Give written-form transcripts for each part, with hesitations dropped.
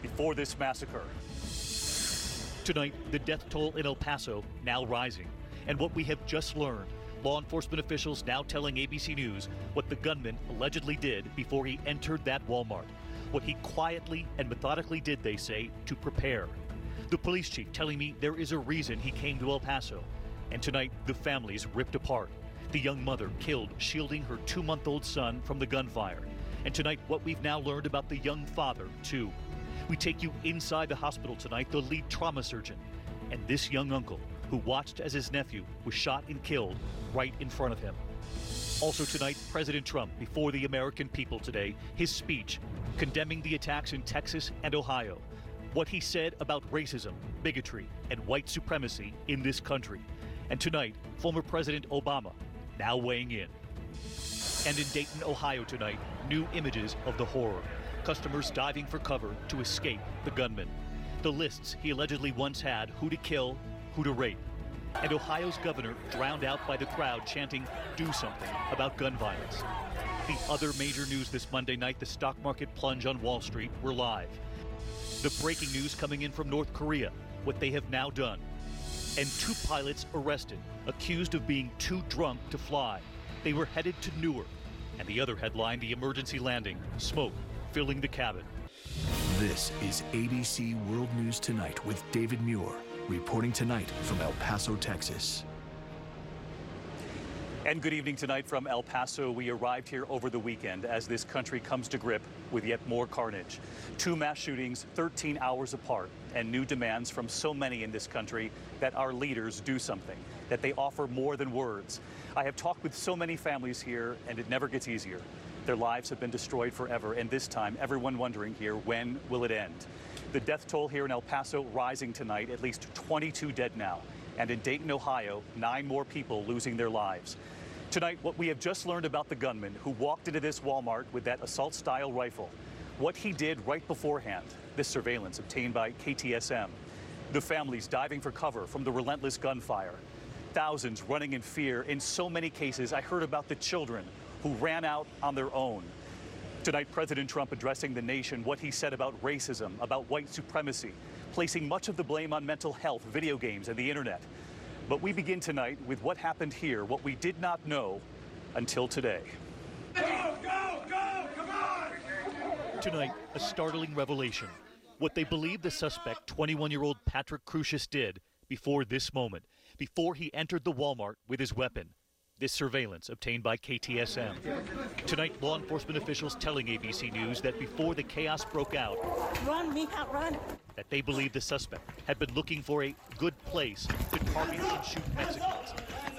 before this massacre. Tonight, the death toll in El Paso now rising. And what we have just learned, law enforcement officials now telling ABC News what the gunman allegedly did before he entered that Walmart. What he quietly and methodically did, they say, to prepare. The police chief telling me there is a reason he came to El Paso. And tonight, the family's ripped apart. The young mother killed shielding her 2-month-old son from the gunfire. And tonight, what we've now learned about the young father, too. We take you inside the hospital tonight, the lead trauma surgeon, and this young uncle who watched as his nephew was shot and killed right in front of him. Also tonight, President Trump, before the American people today, his speech condemning the attacks in Texas and Ohio, what he said about racism, bigotry, and white supremacy in this country. And tonight, former President Obama now weighing in. And in Dayton, Ohio tonight, new images of the horror. Customers diving for cover to escape the gunman. The lists he allegedly once had, who to kill, who to rape. And Ohio's governor drowned out by the crowd chanting, "Do something," about gun violence. The other major news this Monday night, the stock market plunge on Wall Street. We're live. The breaking news coming in from North Korea, what they have now done. And 2 pilots arrested, accused of being too drunk to fly. They were headed to Newark. And the other headline, the emergency landing, smoke filling the cabin. This is ABC World News Tonight with David Muir, reporting tonight from El Paso, Texas. And good evening tonight from El Paso. We arrived here over the weekend as this country comes to grip with yet more carnage. 2 mass shootings 13 hours apart, and new demands from so many in this country that our leaders do something, that they offer more than words. I have talked with so many families here, and it never gets easier. Their lives have been destroyed forever, and this time, everyone wondering here, when will it end? The death toll here in El Paso rising tonight, at least 22 dead now. And in Dayton, Ohio, 9 more people losing their lives. Tonight, what we have just learned about the gunman who walked into this Walmart with that assault-style rifle. What he did right beforehand, this surveillance obtained by KTSM. The families diving for cover from the relentless gunfire. Thousands running in fear. In so many cases, I heard about the children who ran out on their own. Tonight, President Trump addressing the nation, what he said about racism, about white supremacy, placing much of the blame on mental health, video games, and the internet. But we begin tonight with what happened here, what we did not know until today. Go, go, go, come on! Tonight, a startling revelation. What they believe the suspect, 21-year-old Patrick Crusius, did before this moment, before he entered the Walmart with his weapon. This surveillance obtained by KTSM. Tonight, law enforcement officials telling ABC News that before the chaos broke out, run, Mija, run, that they believe the suspect had been looking for a good place to target and shoot Mexicans.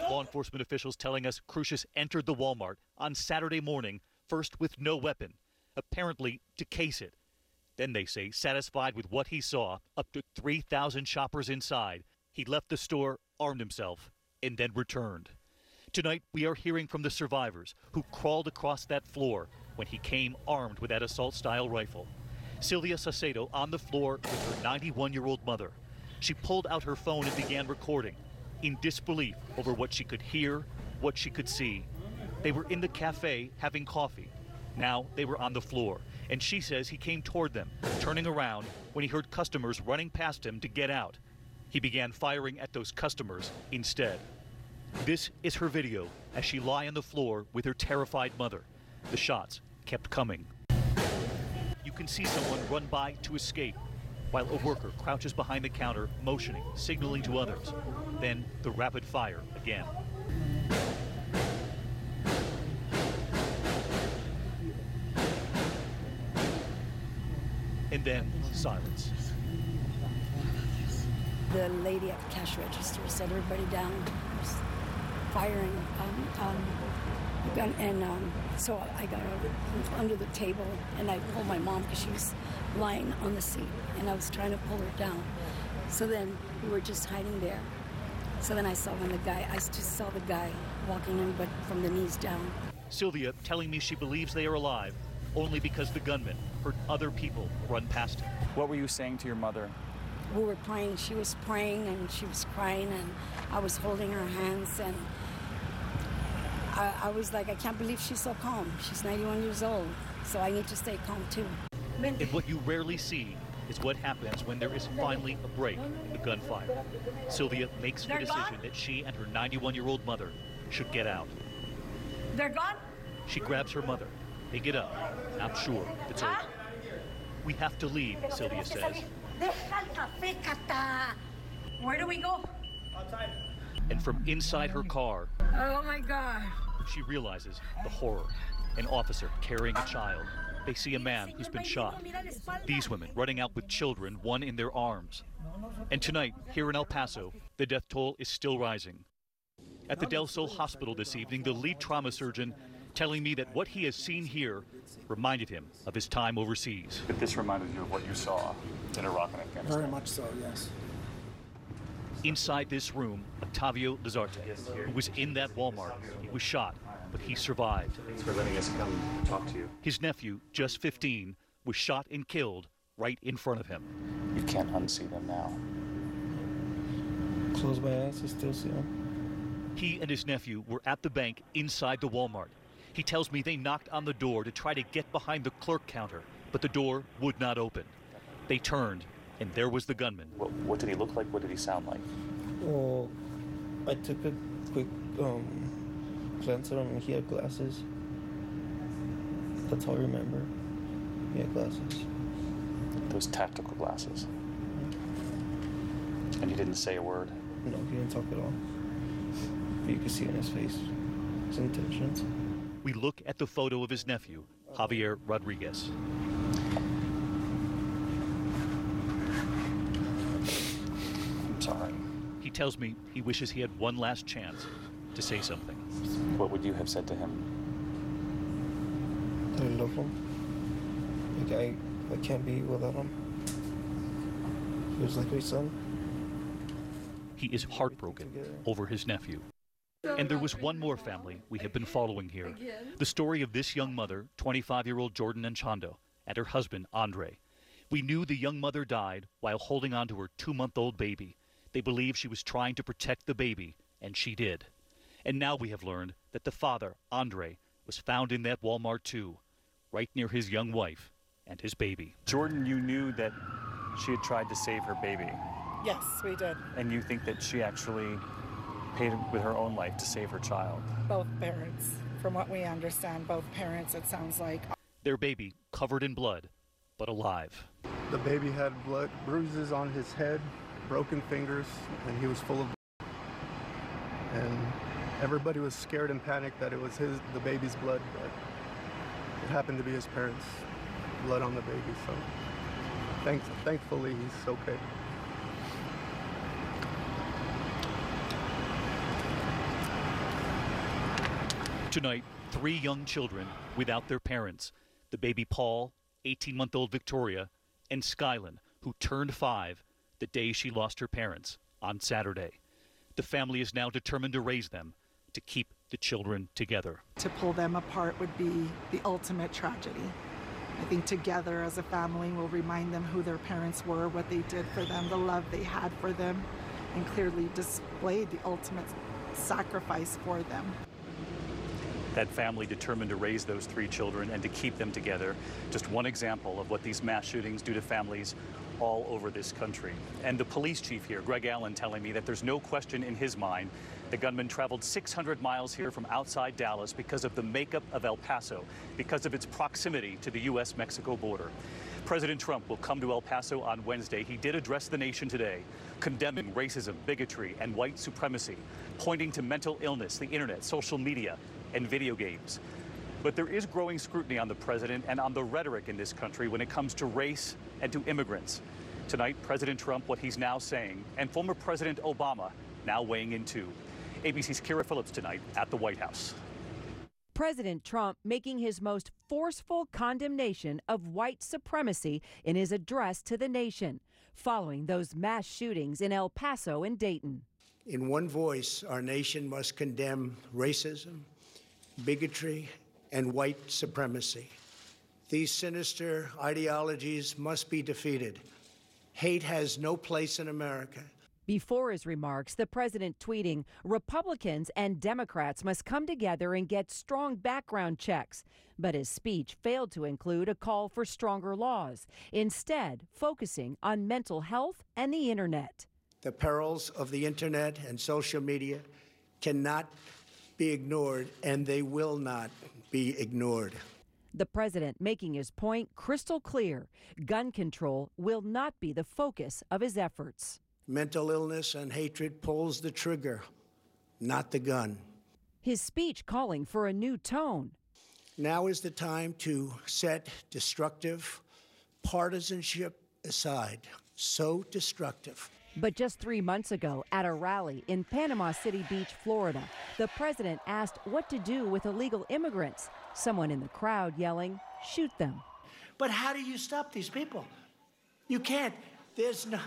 Law enforcement officials telling us Crusius entered the Walmart on Saturday morning, first with no weapon, apparently to case it. Then they say, satisfied with what he saw, up to 3,000 shoppers inside, he left the store, armed himself, and then returned. Tonight, we are hearing from the survivors who crawled across that floor when he came armed with that assault-style rifle. Sylvia Saucedo on the floor with her 91-year-old mother. She pulled out her phone and began recording, in disbelief over what she could hear, what she could see. They were in the cafe having coffee. Now they were on the floor, and she says he came toward them, turning around when he heard customers running past him to get out. He began firing at those customers instead. This is her video as she lay on the floor with her terrified mother. The shots kept coming. You can see someone run by to escape, while a worker crouches behind the counter, motioning, signaling to others. Then the rapid fire again. And then silence. The lady at the cash register set everybody down, was firing a gun, and so I got under the table and I pulled my mom because she was lying on the seat and I was trying to pull her down. So then we were just hiding there. So then I saw I just saw the guy walking in, but from the knees down. Sylvia telling me she believes they are alive only because the gunman heard other people run past him. What were you saying to your mother? We were praying. She was praying and she was crying and I was holding her hands and I was like, I can't believe she's so calm. She's 91 years old, so I need to stay calm too. And what you rarely see, is what happens when there is finally a break in the gunfire. Sylvia makes the decision that she and her 91-year-old mother should get out. They're gone? She grabs her mother. They get up, not sure if it's over. We have to leave, Sylvia says. Where do we go? Outside. And from inside her car, Oh my God. she realizes the horror. An officer carrying a child. They see a man who's been shot. These women running out with children, one in their arms. And tonight, here in El Paso, the death toll is still rising. At the Del Sol Hospital this evening, the lead trauma surgeon telling me that what he has seen here reminded him of his time overseas. But this reminded you of what you saw in Iraq and Afghanistan? Very much so, yes. Inside this room, Octavio Lizarte, who was in that Walmart. He was shot, but he survived. Thanks for letting us come talk to you. His nephew, just 15, was shot and killed right in front of him. You can't unsee them now. Close my eyes, I still see them. He and his nephew were at the bank inside the Walmart. He tells me they knocked on the door to try to get behind the clerk counter, but the door would not open. They turned, and there was the gunman. What did he look like? What did he sound like? Well, I took a quick glance at him and he had glasses. That's all I remember. He had glasses. Those tactical glasses. And he didn't say a word? No, he didn't talk at all. But you could see in his face his intentions. We look at the photo of his nephew, Javier Rodriguez. I'm sorry. He tells me he wishes he had one last chance to say something. What would you have said to him? I love him. Like, I can't be without him. He was like my son. He is heartbroken over his nephew. And there was one more family we have been following here. The story of this young mother, 25-year-old Jordan Anchondo, and her husband, Andre. We knew the young mother died while holding on to her 2-month-old baby. They believe she was trying to protect the baby, and she did. And now we have learned that the father, Andre, was found in that Walmart too, right near his young wife and his baby. Jordan, you knew that she had tried to save her baby. Yes, we did. And you think that she actually paid with her own life to save her child? Both parents. From what we understand, both parents, it sounds like. Their baby covered in blood, but alive. The baby had blood bruises on his head, broken fingers, and he was full of blood. And everybody was scared and panicked that it was the baby's blood, but it happened to be his parents' blood on the baby. So thankfully he's okay. Tonight, 3 young children without their parents. The baby Paul, 18-month-old Victoria, and Skylin, who turned 5 the day she lost her parents on Saturday. The family is now determined to raise them, to keep the children together. To pull them apart would be the ultimate tragedy. I think together as a family we'll remind them who their parents were, what they did for them, the love they had for them, and clearly displayed the ultimate sacrifice for them. That family determined to raise those 3 children and to keep them together. Just one example of what these mass shootings do to families all over this country. And the police chief here, Greg Allen, telling me that there's no question in his mind the gunman traveled 600 miles here from outside Dallas because of the makeup of El Paso, because of its proximity to the U.S.-Mexico border. President Trump will come to El Paso on Wednesday. He did address the nation today, condemning racism, bigotry, and white supremacy, pointing to mental illness, the internet, social media, and video games. But there is growing scrutiny on the president and on the rhetoric in this country when it comes to race and to immigrants. Tonight, President Trump, what he's now saying, and former President Obama now weighing in too. ABC's Kira Phillips tonight at the White House. President Trump making his most forceful condemnation of white supremacy in his address to the nation, following those mass shootings in El Paso and Dayton. In one voice, our nation must condemn racism, bigotry, and white supremacy. These sinister ideologies must be defeated. Hate has no place in America. Before his remarks, the president tweeting, Republicans and Democrats must come together and get strong background checks. But his speech failed to include a call for stronger laws, instead focusing on mental health and the internet. The perils of the internet and social media cannot be ignored, and they will not be ignored. The president making his point crystal clear. Gun control will not be the focus of his efforts. Mental illness and hatred pulls the trigger, not the gun. His speech calling for a new tone. Now is the time to set destructive partisanship aside. So destructive. But just 3 months ago, at a rally in Panama City Beach, Florida, the president asked what to do with illegal immigrants. Someone in the crowd yelling, shoot them. But how do you stop these people? You can't. There's no...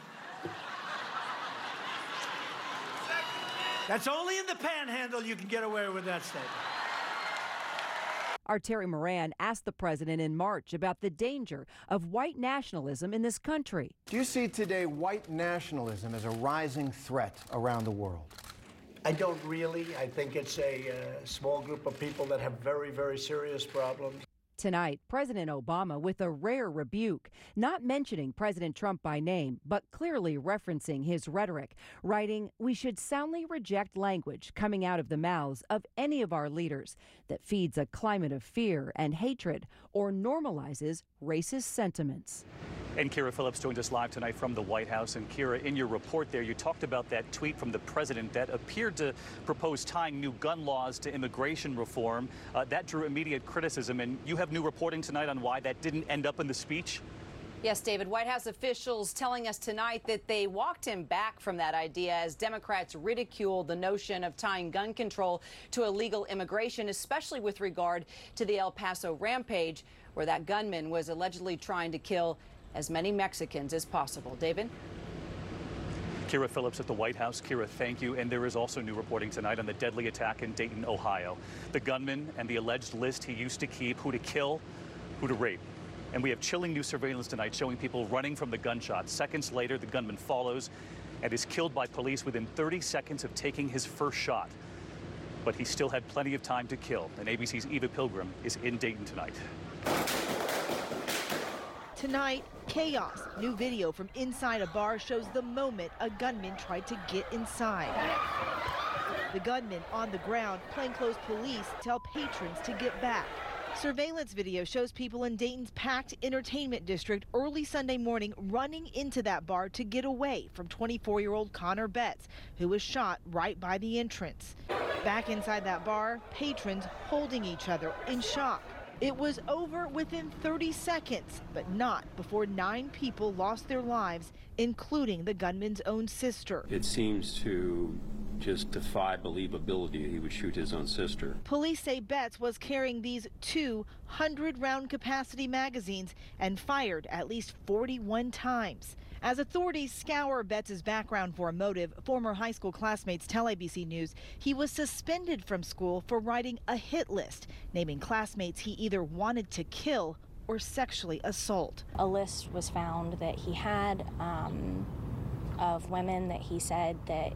That's only in the panhandle you can get away with that statement. Our Terry Moran asked the president in March about the danger of white nationalism in this country. Do you see today white nationalism as a rising threat around the world? I don't really. I think it's a small group of people that have very, very serious problems. Tonight, President Obama with a rare rebuke, not mentioning President Trump by name, but clearly referencing his rhetoric, writing, we should soundly reject language coming out of the mouths of any of our leaders that feeds a climate of fear and hatred or normalizes racist sentiments. And Kira Phillips joined us live tonight from the White House. And Kira, in your report there, you talked about that tweet from the president that appeared to propose tying new gun laws to immigration reform. That drew immediate criticism. And you have new reporting tonight on why that didn't end up in the speech? Yes, David. White House officials telling us tonight that they walked him back from that idea as Democrats ridiculed the notion of tying gun control to illegal immigration, especially with regard to the El Paso rampage, where that gunman was allegedly trying to kill as many Mexicans as possible. David? Kira Phillips at the White House. Kira, thank you. And there is also new reporting tonight on the deadly attack in Dayton, Ohio. The gunman and the alleged list he used to keep, who to kill, who to rape. And we have chilling new surveillance tonight showing people running from the gunshot. Seconds later, the gunman follows and is killed by police within 30 seconds of taking his first shot. But he still had plenty of time to kill. And ABC's Eva Pilgrim is in Dayton tonight. Tonight, chaos. New video from inside a bar shows the moment a gunman tried to get inside. The gunman on the ground, plainclothes police tell patrons to get back. Surveillance video shows people in Dayton's packed entertainment district early Sunday morning running into that bar to get away from 24-year-old Connor Betts, who was shot right by the entrance. Back inside that bar, patrons holding each other in shock. It was over within 30 seconds, but not before 9 people lost their lives, including the gunman's own sister. It seems to just defy believability he would shoot his own sister. Police say Betts was carrying these 200-round capacity magazines and fired at least 41 times. As authorities scour Betts' background for a motive, former high school classmates tell ABC News he was suspended from school for writing a hit list, naming classmates he either wanted to kill or sexually assault. A list was found that he had of women that he said that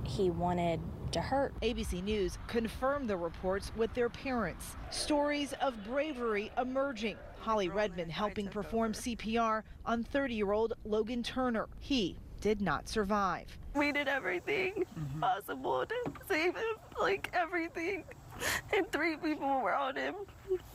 he wanted to hurt. ABC News confirmed the reports with their parents. Stories of bravery emerging. Holly Redmond helping perform CPR on 30-year-old Logan Turner. He did not survive. We did everything possible to save him, like everything. And 3 people were on him.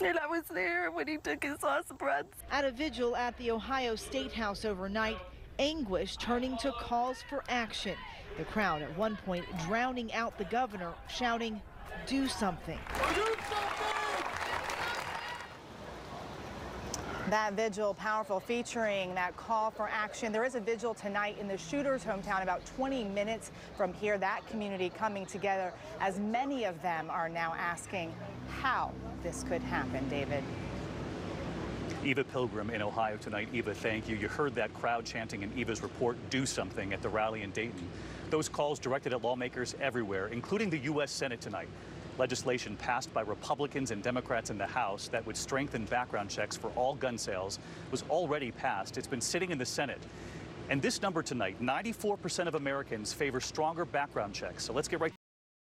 And I was there when he took his last breaths. At a vigil at the Ohio State House overnight, anguish turning to calls for action. The crowd at one point drowning out the governor, shouting, "Do something." Do something! That vigil, powerful, featuring that call for action. There is a vigil tonight in the shooter's hometown, about 20 minutes from here. That community coming together, as many of them are now asking how this could happen, David. Eva Pilgrim in Ohio tonight. Eva, thank you. You heard that crowd chanting in Eva's report, "Do something," at the rally in Dayton. Those calls directed at lawmakers everywhere, including the U.S. Senate tonight. Legislation passed by Republicans and Democrats in the House that would strengthen background checks for all gun sales was already passed. It's been sitting in the Senate. And this number tonight, 94% of Americans favor stronger background checks. So let's get right